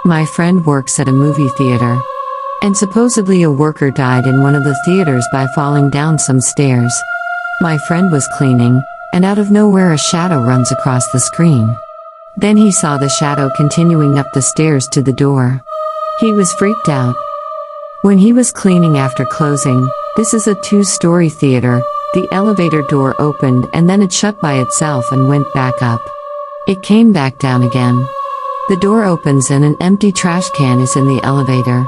My friend works at a movie theater. And supposedly a worker died in one of the theaters by falling down some stairs. My friend was cleaning, and out of nowhere a shadow runs across the screen. Then he saw the shadow continuing up the stairs to the door. He was freaked out. When he was cleaning after closing, this is a 2-story theater, the elevator door opened and then it shut by itself and went back up. It came back down again. The door opens and an empty trash can is in the elevator.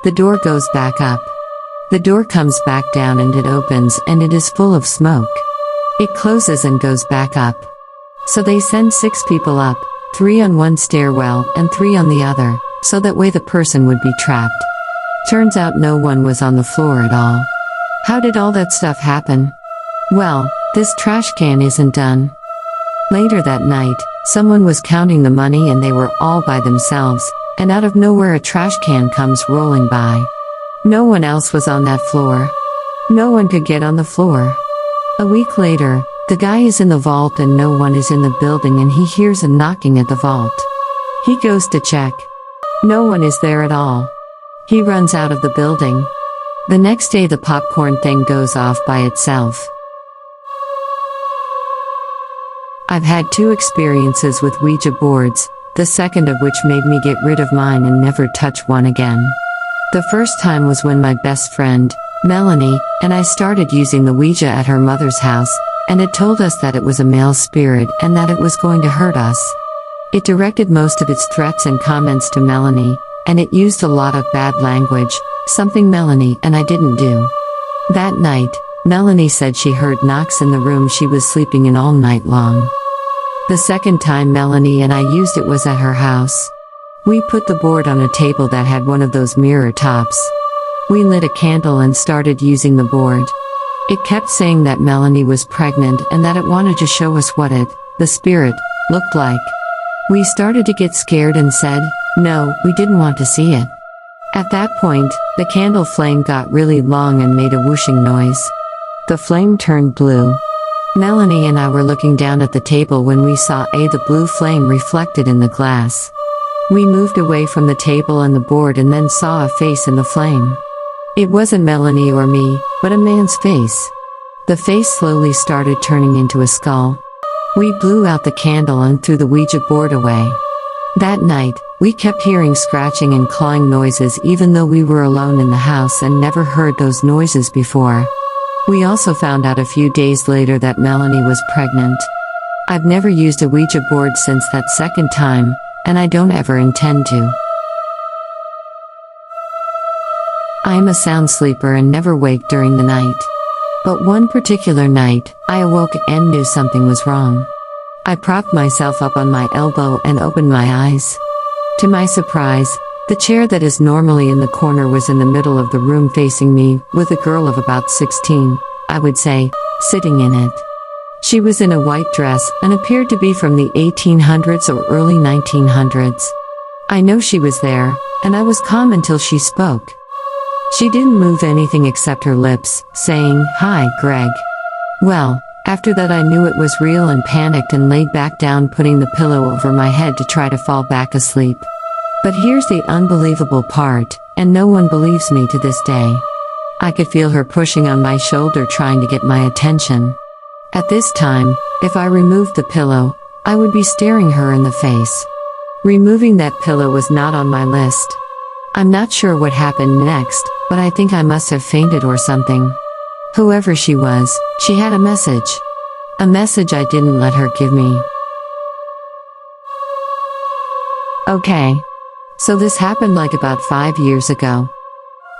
The door goes back up. The door comes back down and it opens and it is full of smoke. It closes and goes back up. So they send 6 people up, 3 on one stairwell and 3 on the other, so that way the person would be trapped. Turns out no one was on the floor at all. How did all that stuff happen? Well, this trash can isn't done. Later that night, someone was counting the money and they were all by themselves, and out of nowhere a trash can comes rolling by. No one else was on that floor. No one could get on the floor. A week later, the guy is in the vault and no one is in the building and he hears a knocking at the vault. He goes to check. No one is there at all. He runs out of the building. The next day the popcorn thing goes off by itself. I've had 2 experiences with Ouija boards, the second of which made me get rid of mine and never touch one again. The first time was when my best friend, Melanie, and I started using the Ouija at her mother's house, and it told us that it was a male spirit and that it was going to hurt us. It directed most of its threats and comments to Melanie, and it used a lot of bad language, something Melanie and I didn't do. That night, Melanie said she heard knocks in the room she was sleeping in all night long. The second time Melanie and I used it was at her house. We put the board on a table that had one of those mirror tops. We lit a candle and started using the board. It kept saying that Melanie was pregnant and that it wanted to show us what it, the spirit, looked like. We started to get scared and said, no, we didn't want to see it. At that point, the candle flame got really long and made a whooshing noise. The flame turned blue. Melanie and I were looking down at the table when we saw the blue flame reflected in the glass. We moved away from the table and the board and then saw a face in the flame. It wasn't Melanie or me, but a man's face. The face slowly started turning into a skull. We blew out the candle and threw the Ouija board away. That night, we kept hearing scratching and clawing noises even though we were alone in the house and never heard those noises before. We also found out a few days later that Melanie was pregnant. I've never used a Ouija board since that second time, and I don't ever intend to. I am a sound sleeper and never wake during the night. But one particular night, I awoke and knew something was wrong. I propped myself up on my elbow and opened my eyes. To my surprise, the chair that is normally in the corner was in the middle of the room facing me, with a girl of about 16, I would say, sitting in it. She was in a white dress and appeared to be from the 1800s or early 1900s. I know she was there, and I was calm until she spoke. She didn't move anything except her lips, saying, "Hi, Greg." Well, after that I knew it was real and panicked and laid back down, putting the pillow over my head to try to fall back asleep. But here's the unbelievable part, and no one believes me to this day. I could feel her pushing on my shoulder trying to get my attention. At this time, if I removed the pillow, I would be staring her in the face. Removing that pillow was not on my list. I'm not sure what happened next, but I think I must have fainted or something. Whoever she was, she had a message. A message I didn't let her give me. Okay. So this happened like about 5 years ago.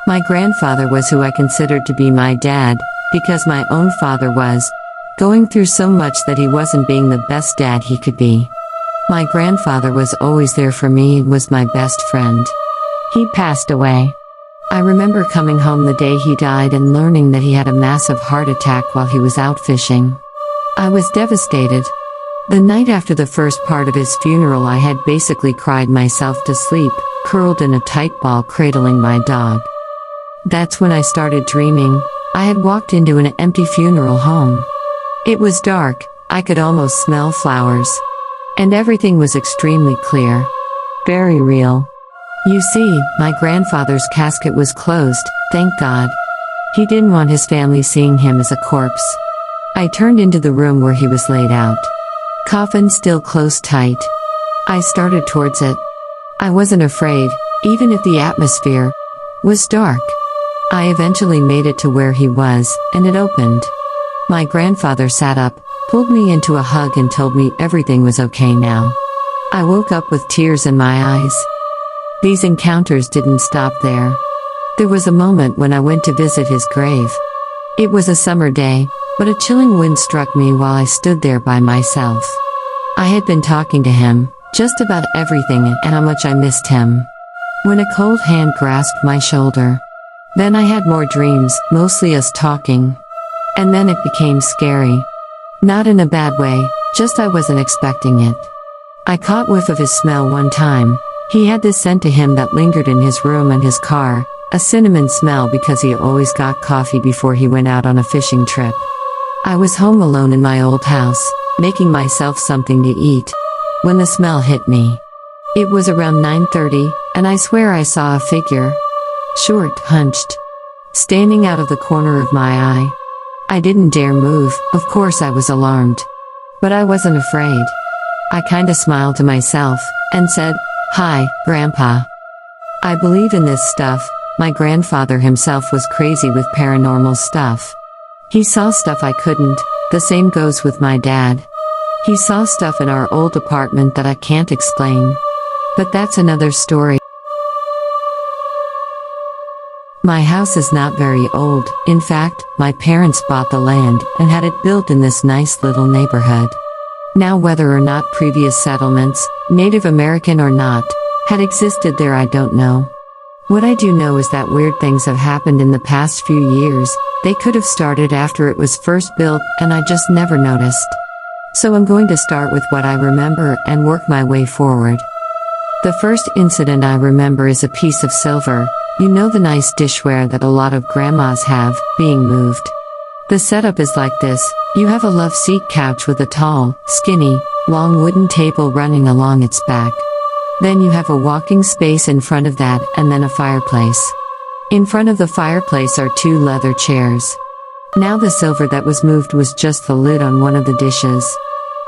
My grandfather was who I considered to be my dad, because my own father was going through so much that he wasn't being the best dad he could be. My grandfather was always there for me and was my best friend. He passed away. I remember coming home the day he died and learning that he had a massive heart attack while he was out fishing. I was devastated. The night after the first part of his funeral I had basically cried myself to sleep, curled in a tight ball cradling my dog. That's when I started dreaming. I had walked into an empty funeral home. It was dark, I could almost smell flowers. And everything was extremely clear. Very real. You see, my grandfather's casket was closed, thank God. He didn't want his family seeing him as a corpse. I turned into the room where he was laid out. Coffin still closed tight. I started towards it. I wasn't afraid, even if the atmosphere was dark. I eventually made it to where he was, and it opened. My grandfather sat up, pulled me into a hug and told me everything was okay now. I woke up with tears in my eyes. These encounters didn't stop there. There was a moment when I went to visit his grave. It was a summer day, but a chilling wind struck me while I stood there by myself. I had been talking to him, just about everything and how much I missed him, when a cold hand grasped my shoulder. Then I had more dreams, mostly us talking. And then it became scary. Not in a bad way, just I wasn't expecting it. I caught whiff of his smell one time. He had this scent to him that lingered in his room and his car, a cinnamon smell because he always got coffee before he went out on a fishing trip. I was home alone in my old house, making myself something to eat, when the smell hit me. It was around 9:30, and I swear I saw a figure. Short, hunched, standing out of the corner of my eye. I didn't dare move, of course I was alarmed. But I wasn't afraid. I kinda smiled to myself, and said, "Hi, Grandpa." I believe in this stuff. My grandfather himself was crazy with paranormal stuff. He saw stuff I couldn't. The same goes with my dad. He saw stuff in our old apartment that I can't explain. But that's another story. My house is not very old. In fact, my parents bought the land and had it built in this nice little neighborhood. Now whether or not previous settlements, Native American or not, had existed there I don't know. What I do know is that weird things have happened in the past few years. They could have started after it was first built and I just never noticed. So I'm going to start with what I remember and work my way forward. The first incident I remember is a piece of silver, you know, the nice dishware that a lot of grandmas have, being moved. The setup is like this: you have a love seat couch with a tall, skinny, long wooden table running along its back. Then you have a walking space in front of that and then a fireplace. In front of the fireplace are two leather chairs. Now the silver that was moved was just the lid on one of the dishes.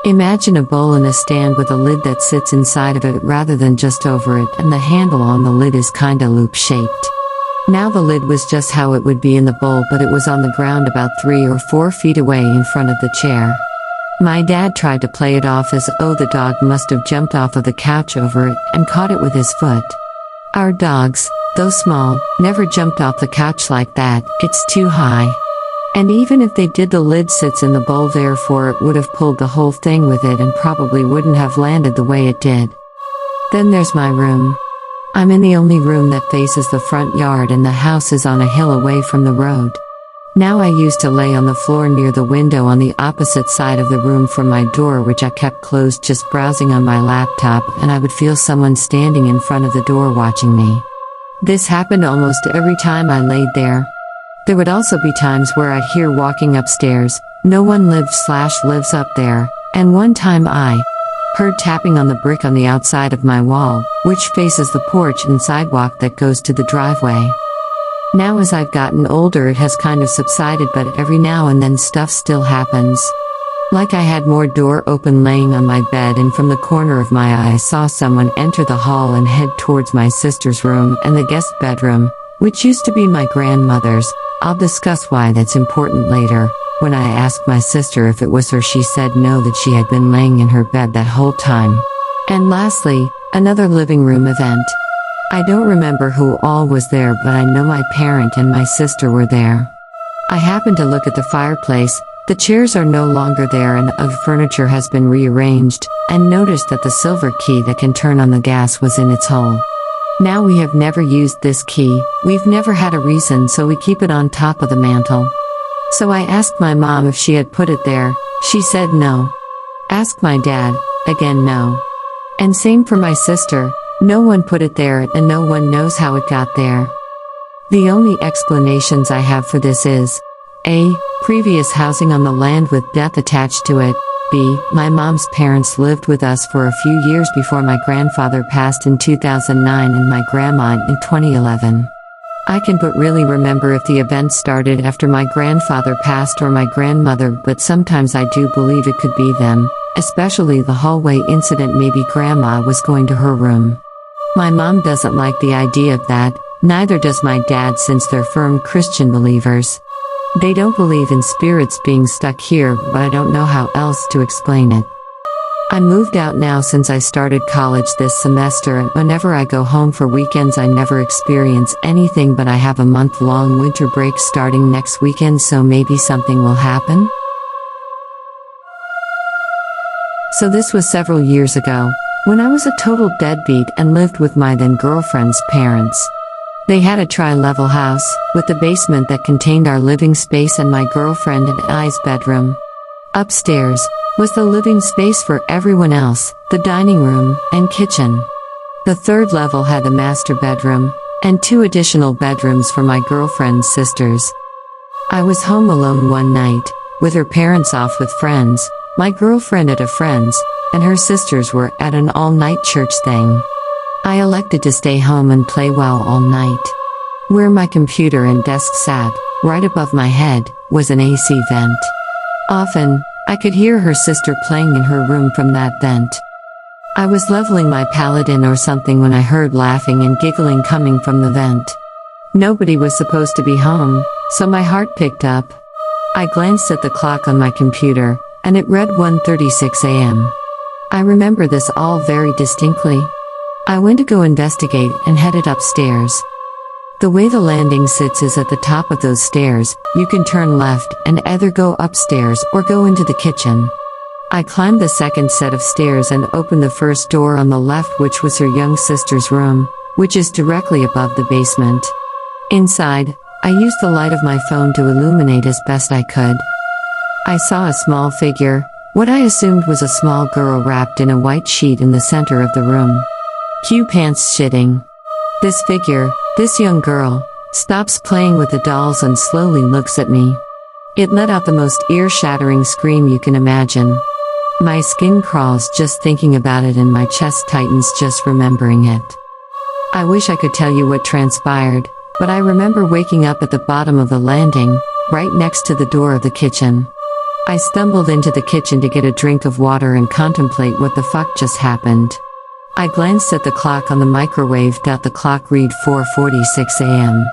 Imagine a bowl in a stand with a lid that sits inside of it rather than just over it, and the handle on the lid is kinda loop-shaped. Now the lid was just how it would be in the bowl, but it was on the ground about 3 or 4 feet away in front of the chair. My dad tried to play it off as, oh, the dog must have jumped off of the couch over it and caught it with his foot. Our dogs, though small, never jumped off the couch like that, it's too high. And even if they did, the lid sits in the bowl, therefore it would have pulled the whole thing with it and probably wouldn't have landed the way it did. Then there's my room. I'm in the only room that faces the front yard and the house is on a hill away from the road. Now I used to lay on the floor near the window on the opposite side of the room from my door, which I kept closed, just browsing on my laptop, and I would feel someone standing in front of the door watching me. This happened almost every time I laid there. There would also be times where I'd hear walking upstairs. No one lives up there, and one time I heard tapping on the brick on the outside of my wall, which faces the porch and sidewalk that goes to the driveway. Now as I've gotten older it has kind of subsided, but every now and then stuff still happens. Like I had more door open laying on my bed, and from the corner of my eye I saw someone enter the hall and head towards my sister's room and the guest bedroom, which used to be my grandmother's. I'll discuss why that's important later. When I asked my sister if it was her, she said no, that she had been laying in her bed that whole time. And lastly, another living room event. I don't remember who all was there, but I know my parent and my sister were there. I happened to look at the fireplace. The chairs are no longer there and the furniture has been rearranged, and noticed that the silver key that can turn on the gas was in its hole. Now we have never used this key, we've never had a reason, so we keep it on top of the mantle. So I asked my mom if she had put it there, she said no. Asked my dad, again no. And same for my sister, no one put it there and no one knows how it got there. The only explanations I have for this is: A. Previous housing on the land with death attached to it, My mom's parents lived with us for a few years before my grandfather passed in 2009 and my grandma in 2011. I can but really remember if the event started after my grandfather passed or my grandmother, but sometimes I do believe it could be them, especially the hallway incident. Maybe grandma was going to her room. My mom doesn't like the idea of that, neither does my dad since they're firm Christian believers. They don't believe in spirits being stuck here, but I don't know how else to explain it. I moved out now since I started college this semester, and whenever I go home for weekends I never experience anything, but I have a month-long winter break starting next weekend, so maybe something will happen? So this was several years ago, when I was a total deadbeat and lived with my then girlfriend's parents. They had a tri-level house, with the basement that contained our living space and my girlfriend and I's bedroom. Upstairs was the living space for everyone else, the dining room, and kitchen. The third level had the master bedroom, and 2 additional bedrooms for my girlfriend's sisters. I was home alone one night, with her parents off with friends, my girlfriend at a friend's, and her sisters were at an all-night church thing. I elected to stay home and play WoW all night. Where my computer and desk sat, right above my head, was an AC vent. Often, I could hear her sister playing in her room from that vent. I was leveling my paladin or something when I heard laughing and giggling coming from the vent. Nobody was supposed to be home, so my heart picked up. I glanced at the clock on my computer, and it read 1:36 a.m. I remember this all very distinctly. I went to go investigate and headed upstairs. The way the landing sits is at the top of those stairs. You can turn left and either go upstairs or go into the kitchen. I climbed the second set of stairs and opened the first door on the left, which was her young sister's room, which is directly above the basement. Inside, I used the light of my phone to illuminate as best I could. I saw a small figure, what I assumed was a small girl wrapped in a white sheet in the center of the room. Cue pants shitting. This figure, this young girl, stops playing with the dolls and slowly looks at me. It let out the most ear-shattering scream you can imagine. My skin crawls just thinking about it and my chest tightens just remembering it. I wish I could tell you what transpired, but I remember waking up at the bottom of the landing, right next to the door of the kitchen. I stumbled into the kitchen to get a drink of water and contemplate what the fuck just happened. I glanced at the clock on the microwave. The clock read 4:46 a.m.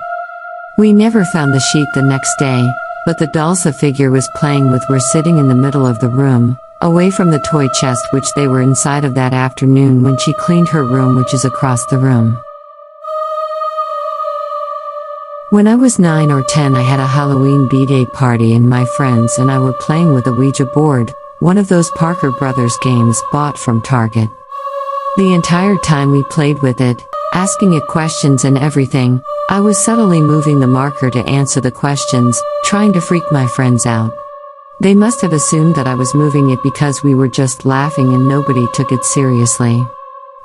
We never found the sheet the next day, but the dolls the figure was playing with were sitting in the middle of the room, away from the toy chest which they were inside of that afternoon when she cleaned her room, which is across the room. When I was 9 or 10, I had a Halloween B-Day party and my friends and I were playing with a Ouija board, one of those Parker Brothers games bought from Target. The entire time we played with it, asking it questions and everything, I was subtly moving the marker to answer the questions, trying to freak my friends out. They must have assumed that I was moving it because we were just laughing and nobody took it seriously.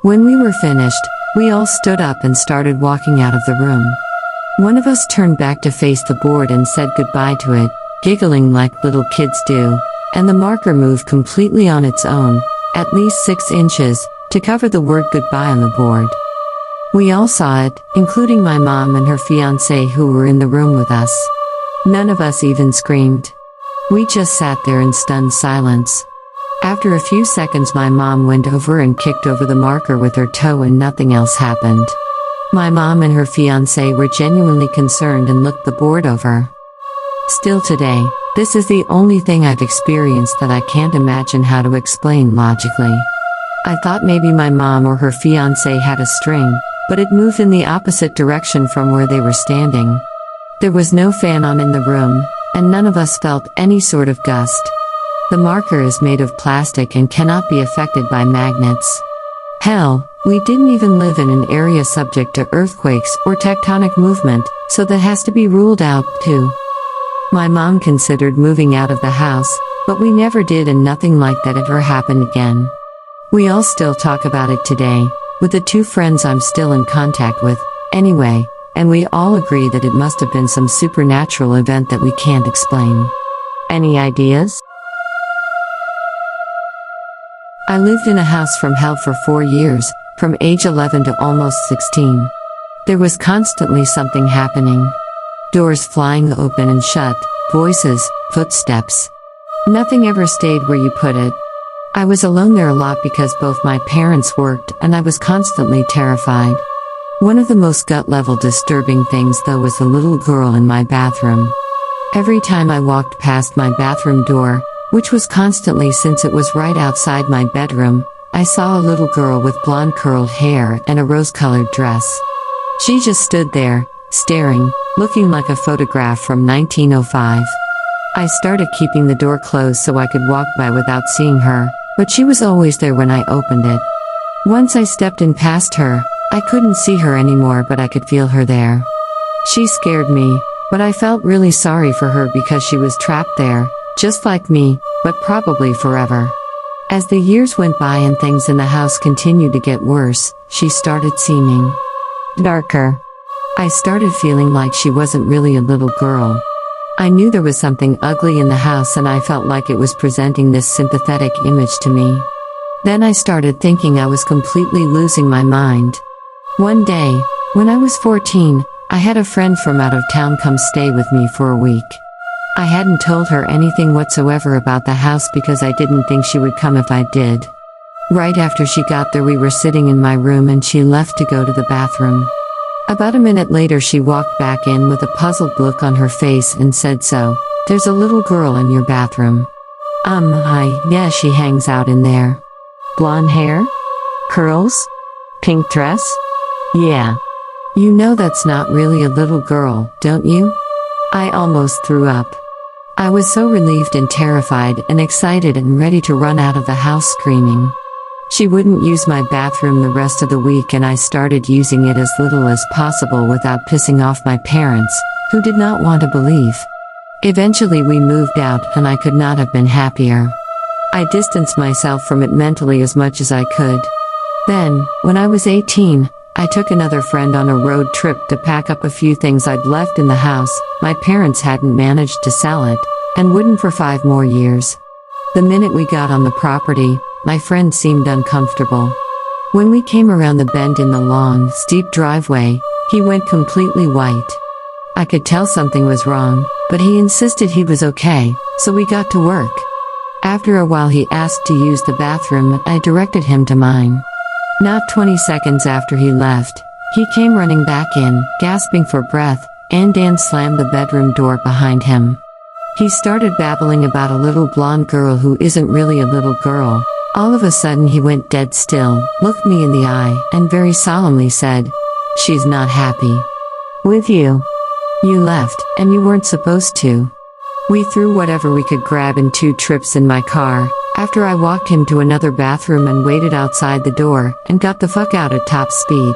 When we were finished, we all stood up and started walking out of the room. One of us turned back to face the board and said goodbye to it, giggling like little kids do, and the marker moved completely on its own, at least 6 inches, to cover the word goodbye on the board. We all saw it, including my mom and her fiancé who were in the room with us. None of us even screamed. We just sat there in stunned silence. After a few seconds my mom went over and kicked over the marker with her toe and nothing else happened. My mom and her fiancé were genuinely concerned and looked the board over. Still today, this is the only thing I've experienced that I can't imagine how to explain logically. I thought maybe my mom or her fiancé had a string, but it moved in the opposite direction from where they were standing. There was no fan on in the room, and none of us felt any sort of gust. The marker is made of plastic and cannot be affected by magnets. Hell, we didn't even live in an area subject to earthquakes or tectonic movement, so that has to be ruled out, too. My mom considered moving out of the house, but we never did and nothing like that ever happened again. We all still talk about it today, with the 2 friends I'm still in contact with, anyway, and we all agree that it must have been some supernatural event that we can't explain. Any ideas? I lived in a house from hell for 4 years, from age 11 to almost 16. There was constantly something happening. Doors flying open and shut, voices, footsteps. Nothing ever stayed where you put it. I was alone there a lot because both my parents worked and I was constantly terrified. One of the most gut-level disturbing things though was the little girl in my bathroom. Every time I walked past my bathroom door, which was constantly since it was right outside my bedroom, I saw a little girl with blonde curled hair and a rose-colored dress. She just stood there, staring, looking like a photograph from 1905. I started keeping the door closed so I could walk by without seeing her, but she was always there when I opened it. Once I stepped in past her, I couldn't see her anymore but I could feel her there. She scared me, but I felt really sorry for her because she was trapped there, just like me, but probably forever. As the years went by and things in the house continued to get worse, she started seeming darker. I started feeling like she wasn't really a little girl. I knew there was something ugly in the house and I felt like it was presenting this sympathetic image to me. Then I started thinking I was completely losing my mind. One day, when I was 14, I had a friend from out of town come stay with me for a week. I hadn't told her anything whatsoever about the house because I didn't think she would come if I did. Right after she got there we were sitting in my room and she left to go to the bathroom. About a minute later she walked back in with a puzzled look on her face and said, "So, there's a little girl in your bathroom?" Yeah, she hangs out in there. Blonde hair? Curls? Pink dress? Yeah. You know that's not really a little girl, don't you? I almost threw up. I was so relieved and terrified and excited and ready to run out of the house screaming. She wouldn't use my bathroom the rest of the week and I started using it as little as possible without pissing off my parents, who did not want to believe. Eventually we moved out and I could not have been happier. I distanced myself from it mentally as much as I could. Then, when I was 18, I took another friend on a road trip to pack up a few things I'd left in the house. My parents hadn't managed to sell it, and wouldn't for 5 more years. The minute we got on the property, my friend seemed uncomfortable. When we came around the bend in the long, steep driveway, he went completely white. I could tell something was wrong, but he insisted he was okay, so we got to work. After a while he asked to use the bathroom and I directed him to mine. Not 20 seconds after he left, he came running back in, gasping for breath, and Dan slammed the bedroom door behind him. He started babbling about a little blonde girl who isn't really a little girl. All of a sudden he went dead still, looked me in the eye, and very solemnly said, "She's not happy with you. You left, and you weren't supposed to." We threw whatever we could grab in 2 trips in my car, after I walked him to another bathroom and waited outside the door, and got the fuck out at top speed.